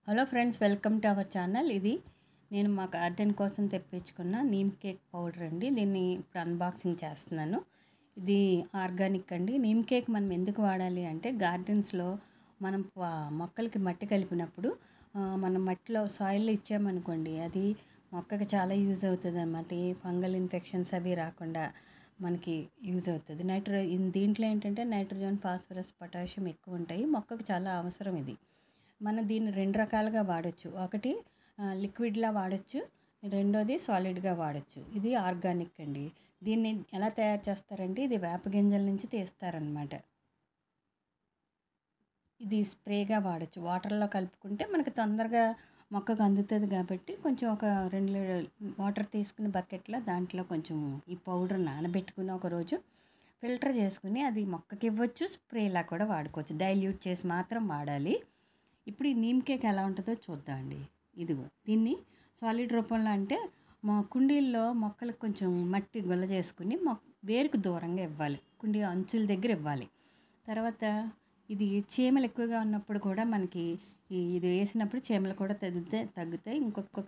Hello friends, welcome to our channel. ఇది నేను మా గార్డెన్ కోసం తెప్పించుకున్న నీమ్ కేక్ పౌడర్ అండి. దీన్ని ఇప్పుడు అన్బాక్సింగ్ చేస్తున్నాను. ఇది ఆర్గానిక్ అండి. నీమ్ కేక్ మనం ఎందుకు వాడాలి అంటే, గార్డెన్స్లో మనం మొక్కలకి మట్టి కలిపినప్పుడు మనం మట్టిలో సాయిల్ ఇచ్చామనుకోండి, అది మొక్కకి చాలా యూజ్ అవుతుంది అన్నమాట. ఏ ఫంగల్ ఇన్ఫెక్షన్స్ అవి రాకుండా మనకి యూజ్ అవుతుంది. దీంట్లో ఏంటంటే నైట్రోజన్, ఫాస్ఫరస్, పొటాషియం ఎక్కువ ఉంటాయి. మొక్కకు చాలా అవసరం ఇది. మనం దీన్ని 2 రకాలుగా వాడచ్చు. ఒకటి లిక్విడ్లా వాడచ్చు, రెండోది సాలిడ్గా వాడచ్చు. ఇది ఆర్గానిక్ అండి. దీన్ని ఎలా తయారు చేస్తారంటే, ఇది వేప గింజల నుంచి తీస్తారనమాట. ఇది స్ప్రేగా వాడచ్చు. వాటర్లో కలుపుకుంటే మనకి తొందరగా మొక్కకు అందుతుంది కాబట్టి, కొంచెం ఒక 2 లీటర్ వాటర్ తీసుకుని బకెట్లో దాంట్లో కొంచెం ఈ పౌడర్ నానబెట్టుకుని ఒకరోజు ఫిల్టర్ చేసుకుని అది మొక్కకి ఇవ్వచ్చు, స్ప్రేలా కూడా వాడుకోవచ్చు. డైల్యూట్ చేసి మాత్రం వాడాలి. ఇప్పుడు ఈ నీమ్ కేక్ ఎలా ఉంటుందో చూద్దామండి. ఇదిగో దీన్ని సాలిడ్ రూపంలో అంటే మా కుండీల్లో మొక్కలకు కొంచెం మట్టి గుల్ల చేసుకుని వేరుకు దూరంగా ఇవ్వాలి. కుండీ అంచుల దగ్గర ఇవ్వాలి. తర్వాత ఇది చీమలు ఎక్కువగా ఉన్నప్పుడు కూడా మనకి ఇది వేసినప్పుడు చీమలు కూడా తగ్గుతాయి. ఇంకొక